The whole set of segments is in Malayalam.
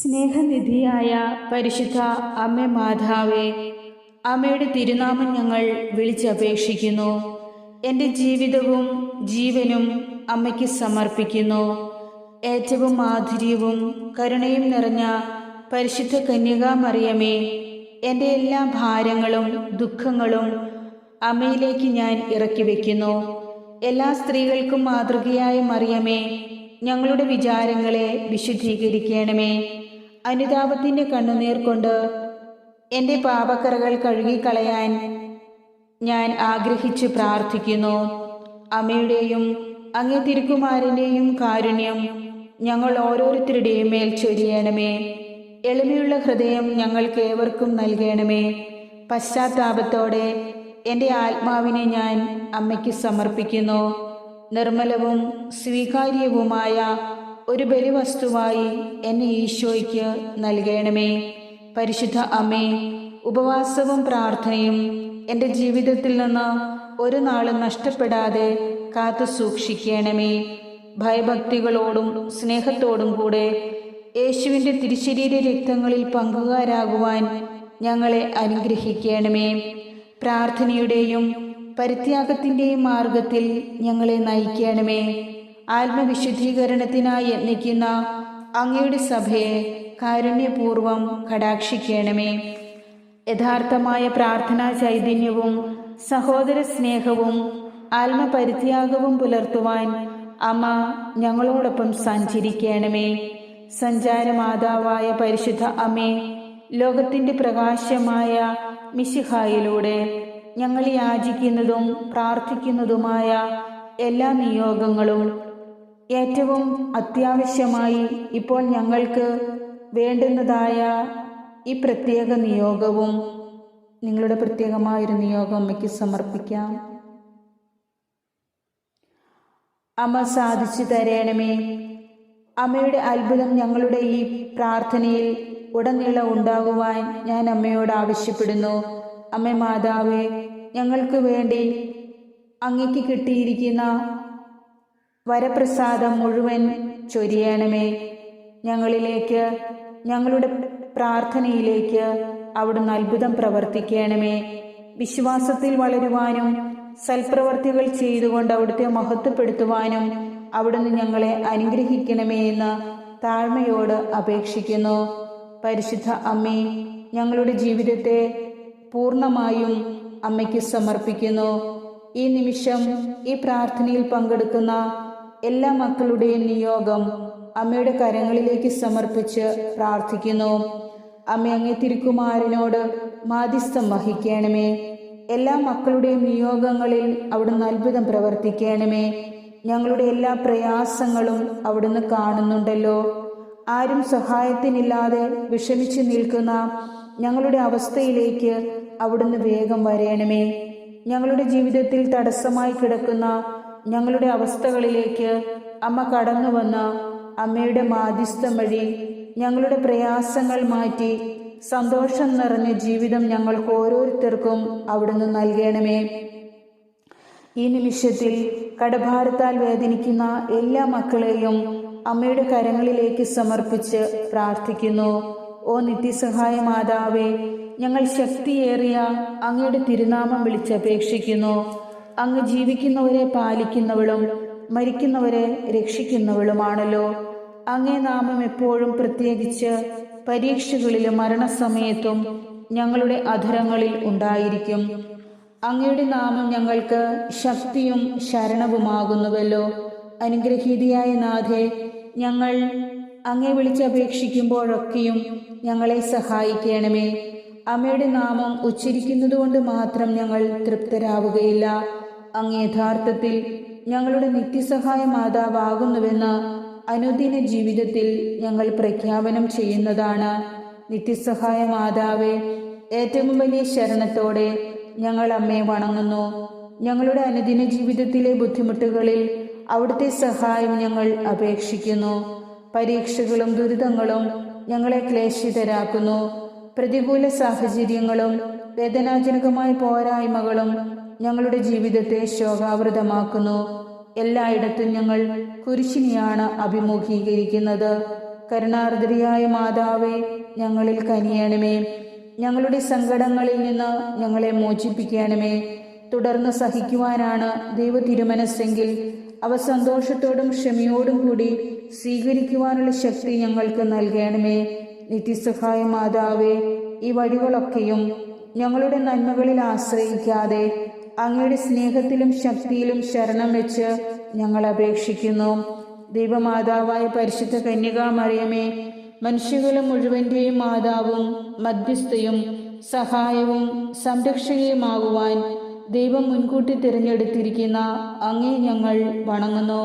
സ്നേഹനിധിയായ പരിശുദ്ധ അമ്മ മാതാവേ, അമ്മയുടെ തിരുനാമം ഞങ്ങൾ വിളിച്ചപേക്ഷിക്കുന്നു. എൻ്റെ ജീവിതവും ജീവനും അമ്മയ്ക്ക് സമർപ്പിക്കുന്നു. ഏറ്റവും മാധുര്യവും കരുണയും നിറഞ്ഞ പരിശുദ്ധ കന്യകാമറിയമേ, എൻ്റെ എല്ലാ ഭാരങ്ങളും ദുഃഖങ്ങളും അമ്മയിലേക്ക് ഞാൻ ഇറക്കി വയ്ക്കുന്നു. എല്ലാ സ്ത്രീകൾക്കും മാതൃകയായ മറിയമേ, ഞങ്ങളുടെ വിചാരങ്ങളെ വിശുദ്ധീകരിക്കണമേ. അനുതാപത്തിൻ്റെ കണ്ണുനീർ കൊണ്ട് എൻ്റെ പാപക്കറകൾ കഴുകിക്കളയാൻ ഞാൻ ആഗ്രഹിച്ചു പ്രാർത്ഥിക്കുന്നു. അമ്മയുടെയും അങ്ങേ തിരുക്കുമാരൻ്റെയും കാരുണ്യം ഞങ്ങൾ ഓരോരുത്തരുടെയും മേൽ ചൊരിയണമേ. എളിമയുള്ള ഹൃദയം ഞങ്ങൾക്ക് ഏവർക്കും നൽകണമേ. പശ്ചാത്താപത്തോടെ എൻ്റെ ആത്മാവിനെ ഞാൻ അമ്മയ്ക്ക് സമർപ്പിക്കുന്നു. നിർമ്മലവും സ്വീകാര്യവുമായ ഒരു ബലിവസ്തുവായി എന്നെ ഈശോയ്ക്ക് നൽകണമേ. പരിശുദ്ധ അമ്മേ, ഉപവാസവും പ്രാർത്ഥനയും എൻ്റെ ജീവിതത്തിൽ നിന്ന് ഒരു നാളും നഷ്ടപ്പെടാതെ കാത്തു സൂക്ഷിക്കണമേ. ഭയഭക്തികളോടും സ്നേഹത്തോടും കൂടെ യേശുവിൻ്റെ തിരുശരീര രക്തങ്ങളിൽ പങ്കുകാരാകുവാൻ ഞങ്ങളെ അനുഗ്രഹിക്കണമേ. പ്രാർത്ഥനയുടെയും പരിത്യാഗത്തിൻ്റെയും മാർഗത്തിൽ ഞങ്ങളെ നയിക്കണമേ. ആത്മവിശുദ്ധീകരണത്തിനായി യത്നിക്കുന്ന അങ്ങയുടെ സഭയെ കാരുണ്യപൂർവം കടാക്ഷിക്കണമേ. യഥാർത്ഥമായ പ്രാർത്ഥനാ ചൈതന്യവും സഹോദര സ്നേഹവും ആത്മപരിത്യാഗവും പുലർത്തുവാൻ അമ്മ ഞങ്ങളോടൊപ്പം സഞ്ചരിക്കണമേ. സഞ്ചാരമാതാവായ പരിശുദ്ധ അമ്മേ, ലോകത്തിൻ്റെ പ്രകാശമായ മിശിഹായിലൂടെ ഞങ്ങൾ യാചിക്കുന്നതും പ്രാർത്ഥിക്കുന്നതുമായ എല്ലാ നിയോഗങ്ങളും ഏറ്റവും അത്യാവശ്യമായി ഇപ്പോൾ ഞങ്ങൾക്ക് വേണ്ടുന്നതായ ഈ പ്രത്യേക നിയോഗവും നിങ്ങളുടെ പ്രത്യേകമായൊരു നിയോഗം അമ്മയ്ക്ക് സമർപ്പിക്കാം. അമ്മ സാധിച്ചു തരണമേ. അമ്മയുടെ അത്ഭുതം ഞങ്ങളുടെ ഈ പ്രാർത്ഥനയിൽ ഉടനീളം ഉണ്ടാകുവാൻ ഞാൻ അമ്മയോട് ആവശ്യപ്പെടുന്നു. അമ്മ മാതാവേ, ഞങ്ങൾക്ക് വേണ്ടി അങ്ങയ്ക്ക് കിട്ടിയിരിക്കുന്ന വരപ്രസാദം മുഴുവൻ ചൊരിയണമേ. ഞങ്ങളിലേക്ക്, ഞങ്ങളുടെ പ്രാർത്ഥനയിലേക്ക് അവിടുന്ന് അത്ഭുതം പ്രവർത്തിക്കണമേ. വിശ്വാസത്തിൽ വളരുവാനും സൽപ്രവർത്തികൾ ചെയ്തുകൊണ്ട് അവിടുത്തെ മഹത്വപ്പെടുത്തുവാനും അവിടുന്ന് ഞങ്ങളെ അനുഗ്രഹിക്കണമേ എന്ന് താഴ്മയോട് അപേക്ഷിക്കുന്നു. പരിശുദ്ധ അമ്മേ, ഞങ്ങളുടെ ജീവിതത്തെ പൂർണ്ണമായും അമ്മയ്ക്ക് സമർപ്പിക്കുന്നു. ഈ നിമിഷം ഈ പ്രാർത്ഥനയിൽ പങ്കെടുക്കുന്ന എല്ലാ മക്കളുടെയും നിയോഗം അമ്മയുടെ കരങ്ങളിലേക്ക് സമർപ്പിച്ച് പ്രാർത്ഥിക്കുന്നു. അമ്മ അങ്ങേ തിരുക്കുമാരനോട് മാധ്യസ്ഥം വഹിക്കണമേ. എല്ലാ മക്കളുടെയും നിയോഗങ്ങളിൽ അവിടുന്ന് അത്ഭുതം പ്രവർത്തിക്കണമേ. ഞങ്ങളുടെ എല്ലാ പ്രയാസങ്ങളും അവിടുന്ന് കാണുന്നുണ്ടല്ലോ. ആരും സഹായത്തിനില്ലാതെ വിഷമിച്ച് നിൽക്കുന്ന ഞങ്ങളുടെ അവസ്ഥയിലേക്ക് അവിടുന്ന് വേഗം വരയണമേ. ഞങ്ങളുടെ ജീവിതത്തിൽ തടസ്സമായി കിടക്കുന്ന ഞങ്ങളുടെ അവസ്ഥകളിലേക്ക് അമ്മ കടന്നു വന്ന് അമ്മയുടെ മാധ്യസ്ഥം വഴി ഞങ്ങളുടെ പ്രയാസങ്ങൾ മാറ്റി സന്തോഷം നിറഞ്ഞ ജീവിതം ഞങ്ങൾക്ക് ഓരോരുത്തർക്കും അവിടുന്ന് നൽകണമേ. ഈ നിമിഷത്തിൽ കടഭാരത്താൽ വേദനിക്കുന്ന എല്ലാ മക്കളെയും അമ്മയുടെ കരങ്ങളിലേക്ക് സമർപ്പിച്ച് പ്രാർത്ഥിക്കുന്നു. ഓ നിത്യസഹായ മാതാവേ, ഞങ്ങൾ ശക്തിയേറിയ അങ്ങയുടെ തിരുനാമം വിളിച്ചപേക്ഷിക്കുന്നു. അങ്ങ് ജീവിക്കുന്നവരെ പാലിക്കുന്നവളും മരിക്കുന്നവരെ രക്ഷിക്കുന്നവളുമാണല്ലോ. അങ്ങേ നാമം എപ്പോഴും, പ്രത്യേകിച്ച് പരീക്ഷകളിലും മരണസമയത്തും ഞങ്ങളുടെ അധരങ്ങളിൽ ഉണ്ടായിരിക്കും. അങ്ങയുടെ നാമം ഞങ്ങൾക്ക് ശക്തിയും ശരണവുമാകുന്നുവല്ലോ. അനുഗ്രഹീതയായ നാഥേ, ഞങ്ങൾ അങ്ങേ വിളിച്ചപേക്ഷിക്കുമ്പോഴൊക്കെയും ഞങ്ങളെ സഹായിക്കണമേ. അമ്മയുടെ നാമം ഉച്ചരിക്കുന്നതുകൊണ്ട് മാത്രം ഞങ്ങൾ തൃപ്തരാവുകയില്ല. അങ്ങ് യഥാർത്ഥത്തിൽ ഞങ്ങളുടെ നിത്യസഹായ മാതാവാകുന്നുവെന്ന് അനുദിന ജീവിതത്തിൽ ഞങ്ങൾ പ്രഖ്യാപനം ചെയ്യുന്നതാണ്. നിത്യസഹായ മാതാവേ, ഏറ്റവും വലിയ ശരണത്തോടെ ഞങ്ങൾ അമ്മയെ വണങ്ങുന്നു. ഞങ്ങളുടെ അനുദിന ജീവിതത്തിലെ ബുദ്ധിമുട്ടുകളിൽ അവിടുത്തെ സഹായം ഞങ്ങൾ അപേക്ഷിക്കുന്നു. പരീക്ഷകളും ദുരിതങ്ങളും ഞങ്ങളെ ക്ലേശിതരാക്കുന്നു. പ്രതികൂല സാഹചര്യങ്ങളും വേദനാജനകമായ പോരായ്മകളും ഞങ്ങളുടെ ജീവിതത്തെ ശോകാവൃതമാക്കുന്നു. എല്ലായിടത്തും ഞങ്ങൾ കുരിശിനെയാണ് അഭിമുഖീകരിക്കുന്നത്. കരുണാർദ്രയായ മാതാവേ, ഞങ്ങളിൽ കനിയണമേ. ഞങ്ങളുടെ സങ്കടങ്ങളിൽ നിന്ന് ഞങ്ങളെ മോചിപ്പിക്കണമേ. തുടർന്ന് സഹിക്കുവാനാണ് ദൈവ തിരുമനസ്സെങ്കിൽ അവ സന്തോഷത്തോടും ക്ഷമയോടും കൂടി സ്വീകരിക്കുവാനുള്ള ശക്തി ഞങ്ങൾക്ക് നൽകണമേ. നിത്യസഹായ മാതാവേ, ഈ വഴികളൊക്കെയും ഞങ്ങളുടെ നന്മകളിൽ ആശ്രയിക്കാതെ അങ്ങയുടെ സ്നേഹത്തിലും ശക്തിയിലും ശരണം വെച്ച് ഞങ്ങൾ അപേക്ഷിക്കുന്നു. ദൈവമാതാവായ പരിശുദ്ധ കന്യകാമറിയമേ, മനുഷ്യകുലം മുഴുവൻ്റെയും മാതാവും മധ്യസ്ഥയും സഹായവും സംരക്ഷകയുമാകുവാൻ ദൈവം മുൻകൂട്ടി തിരഞ്ഞെടുത്തിരിക്കുന്ന അങ്ങേ ഞങ്ങൾ വണങ്ങുന്നു.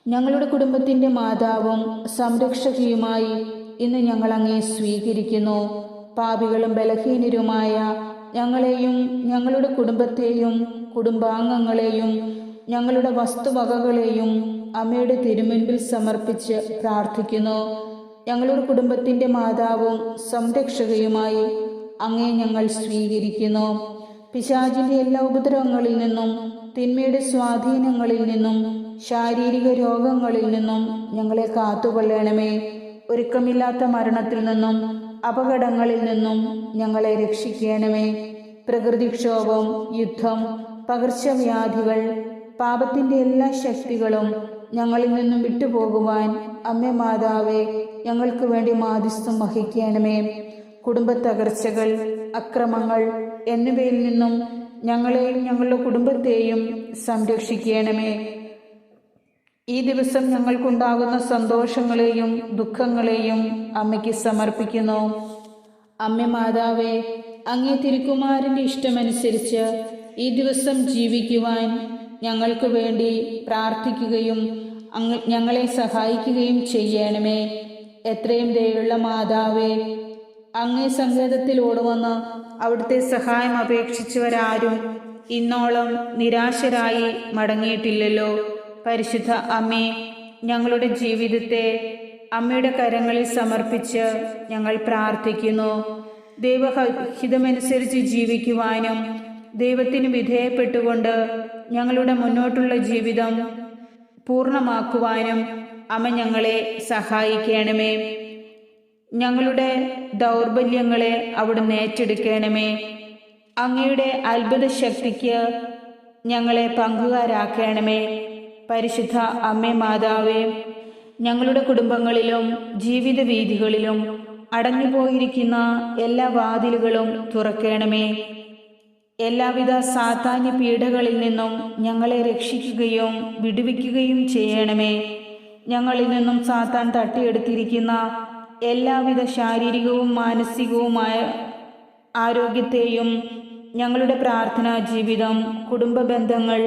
ഞങ്ങളുടെ കുടുംബത്തിൻ്റെ മാതാവും സംരക്ഷകയുമായി ഇന്ന് ഞങ്ങൾ അങ്ങേ സ്വീകരിക്കുന്നു. പാപികളും ബലഹീനരുമായ ഞങ്ങളെയും ഞങ്ങളുടെ കുടുംബത്തെയും കുടുംബാംഗങ്ങളെയും ഞങ്ങളുടെ വസ്തുവകകളെയും അമ്മയുടെ തിരുമുൻപിൽ സമർപ്പിച്ച് പ്രാർത്ഥിക്കുന്നു. ഞങ്ങളുടെ കുടുംബത്തിൻ്റെ മാതാവും സംരക്ഷകയുമായി അങ്ങേ ഞങ്ങൾ സ്വീകരിക്കുന്നു. പിശാചിൻ്റെ എല്ലാ ഉപദ്രവങ്ങളിൽ നിന്നും തിന്മയുടെ സ്വാധീനങ്ങളിൽ നിന്നും ശാരീരിക രോഗങ്ങളിൽ നിന്നും ഞങ്ങളെ കാത്തുകൊള്ളണമേ. ഒരുക്കമില്ലാത്ത മരണത്തിൽ നിന്നും അപകടങ്ങളിൽ നിന്നും ഞങ്ങളെ രക്ഷിക്കണമേ. പ്രകൃതിക്ഷോഭം, യുദ്ധം, പകർച്ചവ്യാധികൾ, പാപത്തിൻ്റെ എല്ലാ ശക്തികളും ഞങ്ങളിൽ നിന്നും വിട്ടുപോകുവാൻ അമ്മേ മാതാവേ, ഞങ്ങൾക്ക് വേണ്ടി മാധ്യസ്ഥം വഹിക്കണമേ. കുടുംബത്തകർച്ചകൾ, അക്രമങ്ങൾ എന്നിവയിൽ നിന്നും ഞങ്ങളെയും ഞങ്ങളുടെ കുടുംബത്തെയും സംരക്ഷിക്കണമേ. ഈ ദിവസം ഞങ്ങൾക്കുണ്ടാകുന്ന സന്തോഷങ്ങളെയും ദുഃഖങ്ങളെയും അമ്മയ്ക്ക് സമർപ്പിക്കുന്നു. അമ്മേ മാതാവേ, അങ്ങേ തിരുക്കുമാരൻ്റെ ഇഷ്ടമനുസരിച്ച് ഈ ദിവസം ജീവിക്കുവാൻ ഞങ്ങൾക്ക് വേണ്ടി പ്രാർത്ഥിക്കുകയും ഞങ്ങളെ സഹായിക്കുകയും ചെയ്യണമേ. എത്രയും ദയുള്ള മാതാവേ, അങ്ങേ സങ്കേതത്തിൽ ഓടുവന്ന് അവിടുത്തെ സഹായം അപേക്ഷിച്ചവരാരും ഇന്നോളം നിരാശരായി മടങ്ങിയിട്ടില്ലല്ലോ. പരിശുദ്ധ അമ്മേ, ഞങ്ങളുടെ ജീവിതത്തെ അമ്മയുടെ കരങ്ങളിൽ സമർപ്പിച്ച് ഞങ്ങൾ പ്രാർത്ഥിക്കുന്നു. ദൈവഹിതമനുസരിച്ച് ജീവിക്കുവാനും ദൈവത്തിന് വിധേയപ്പെട്ടുകൊണ്ട് ഞങ്ങളുടെ മുന്നോട്ടുള്ള ജീവിതം പൂർണ്ണമാക്കുവാനും അമ്മ ഞങ്ങളെ സഹായിക്കണമേ. ഞങ്ങളുടെ ദൗർബല്യങ്ങളെ അവിടുന്ന് ഏറ്റെടുക്കണമേ. അങ്ങയുടെ അത്ഭുത ശക്തിക്ക് ഞങ്ങളെ പങ്കുകാരാക്കണമേ. പരിശുദ്ധ അമ്മേ മാതാവേ, ഞങ്ങളുടെ കുടുംബങ്ങളിലും ജീവിത വീഥികളിലും അടഞ്ഞുപോയിരിക്കുന്ന എല്ലാ വാതിലുകളും തുറക്കണമേ. എല്ലാവിധ സാത്താന്യ പീഡകളിൽ നിന്നും ഞങ്ങളെ രക്ഷിക്കുകയും വിടുവിക്കുകയും ചെയ്യണമേ. ഞങ്ങളിൽ നിന്നും സാത്താൻ തട്ടിയെടുത്തിരിക്കുന്ന എല്ലാവിധ ശാരീരികവും മാനസികവുമായ ആരോഗ്യത്തെയും ഞങ്ങളുടെ പ്രാർത്ഥനാ ജീവിതം, കുടുംബ ബന്ധങ്ങൾ,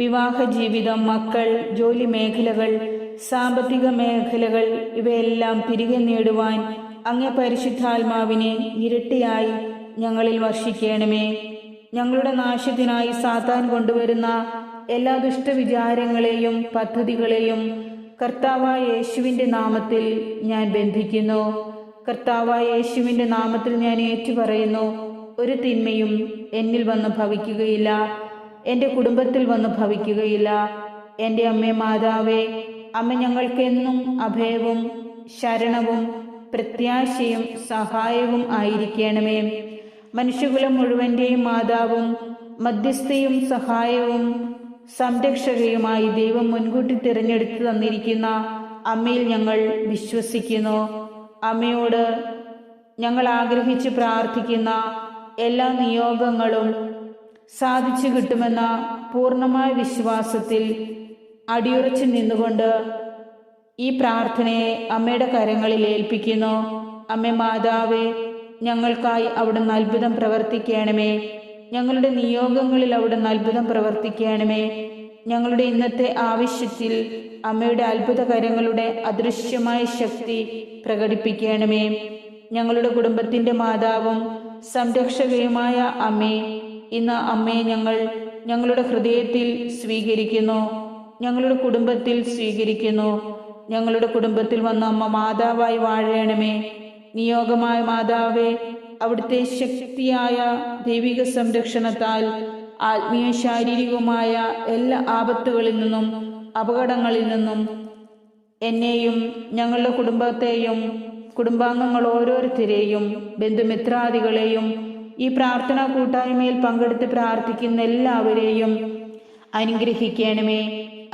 വിവാഹ ജീവിതം, മക്കൾ, ജോലി മേഖലകൾ, സാമ്പത്തിക മേഖലകൾ ഇവയെല്ലാം തിരികെ നേടുവാൻ അങ്ങേ പരിശുദ്ധാത്മാവിനെ ഇരട്ടിയായി ഞങ്ങളിൽ വർഷിക്കണമേ. ഞങ്ങളുടെ നാശത്തിനായി സാത്താൻ കൊണ്ടുവരുന്ന എല്ലാ ദുഷ്ടവിചാരങ്ങളെയും പദ്ധതികളെയും കർത്താവായ യേശുവിൻ്റെ നാമത്തിൽ ഞാൻ ബന്ധിക്കുന്നു. കർത്താവായ യേശുവിൻ്റെ നാമത്തിൽ ഞാൻ ഏറ്റുപറയുന്നു, ഒരു തിന്മയും എന്നിൽ വന്ന് ഭവിക്കുകയില്ല, എൻ്റെ കുടുംബത്തിൽ വന്ന് ഭവിക്കുകയില്ല. എൻ്റെ അമ്മേ മാതാവേ, അമ്മ ഞങ്ങൾക്കെന്നും അഭയവും ശരണവും പ്രത്യാശയും സഹായവും ആയിരിക്കണമേ. മനുഷ്യകുലം മുഴുവൻ്റെയും മാതാവും മധ്യസ്ഥയും സഹായവും സംരക്ഷകയുമായി ദൈവം മുൻകൂട്ടി തിരഞ്ഞെടുത്ത് തന്നിരിക്കുന്ന അമ്മയിൽ ഞങ്ങൾ വിശ്വസിക്കുന്നു. അമ്മയോട് ഞങ്ങൾ ആഗ്രഹിച്ച് പ്രാർത്ഥിക്കുന്ന എല്ലാ നിയോഗങ്ങളും സാധിച്ചു കിട്ടുമെന്ന പൂർണ്ണമായ വിശ്വാസത്തിൽ അടിയുറച്ചു നിന്നുകൊണ്ട് ഈ പ്രാർത്ഥനയെ അമ്മയുടെ കരങ്ങളിൽ ഏൽപ്പിക്കുന്നു. അമ്മേ മാതാവേ, ഞങ്ങൾക്കായി അവിടുന്ന് അത്ഭുതം പ്രവർത്തിക്കണമേ. ഞങ്ങളുടെ നിയോഗങ്ങളിൽ അവിടുന്ന് അത്ഭുതം പ്രവർത്തിക്കണമേ. ഞങ്ങളുടെ ഇന്നത്തെ ആവശ്യത്തിൽ അമ്മയുടെ അത്ഭുത കരങ്ങളുടെ അദൃശ്യമായ ശക്തി പ്രകടിപ്പിക്കണമേ. ഞങ്ങളുടെ കുടുംബത്തിൻ്റെ മാതാവും സംരക്ഷകയുമായ അമ്മേ, ഇന്ന് അമ്മയെ ഞങ്ങൾ ഞങ്ങളുടെ ഹൃദയത്തിൽ സ്വീകരിക്കുന്നു, ഞങ്ങളുടെ കുടുംബത്തിൽ സ്വീകരിക്കുന്നു. ഞങ്ങളുടെ കുടുംബത്തിൽ വന്ന അമ്മ മാതാവായി വാഴണമേ. നിയോഗമായ മാതാവേ, അവിടുത്തെ ശക്തിയായ ദൈവിക സംരക്ഷണത്താൽ ആത്മീയ ശാരീരികവുമായ എല്ലാ ആപത്തുകളിൽ നിന്നും അപകടങ്ങളിൽ നിന്നും എന്നെയും ഞങ്ങളുടെ കുടുംബത്തെയും കുടുംബാംഗങ്ങൾ ഓരോരുത്തരെയും ബന്ധുമിത്രാദികളെയും ഈ പ്രാർത്ഥനാ കൂട്ടായ്മയിൽ പങ്കെടുത്ത് പ്രാർത്ഥിക്കുന്ന എല്ലാവരെയും അനുഗ്രഹിക്കണമേ.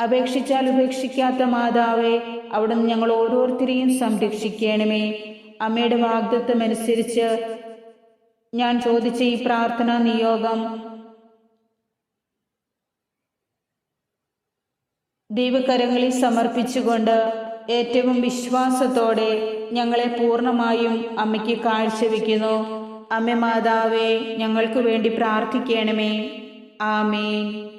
അപേക്ഷിച്ചാൽ ഉപേക്ഷിക്കാത്ത മാതാവേ, അവിടുന്ന് ഞങ്ങൾ ഓരോരുത്തരെയും സംരക്ഷിക്കണമേ. അമ്മയുടെ വാഗ്ദത്തം അനുസരിച്ച് ഞാൻ ചോദിച്ച ഈ പ്രാർത്ഥനാ നിയോഗം ദൈവകരങ്ങളിൽ സമർപ്പിച്ചുകൊണ്ട് ഏറ്റവും വിശ്വാസത്തോടെ ഞങ്ങളെ പൂർണ്ണമായും അമ്മയ്ക്ക് കാഴ്ചവെക്കുന്നു. അമ്മ മാതാവേ, ഞങ്ങൾക്ക് വേണ്ടി പ്രാർത്ഥിക്കണമേ. ആമേൻ.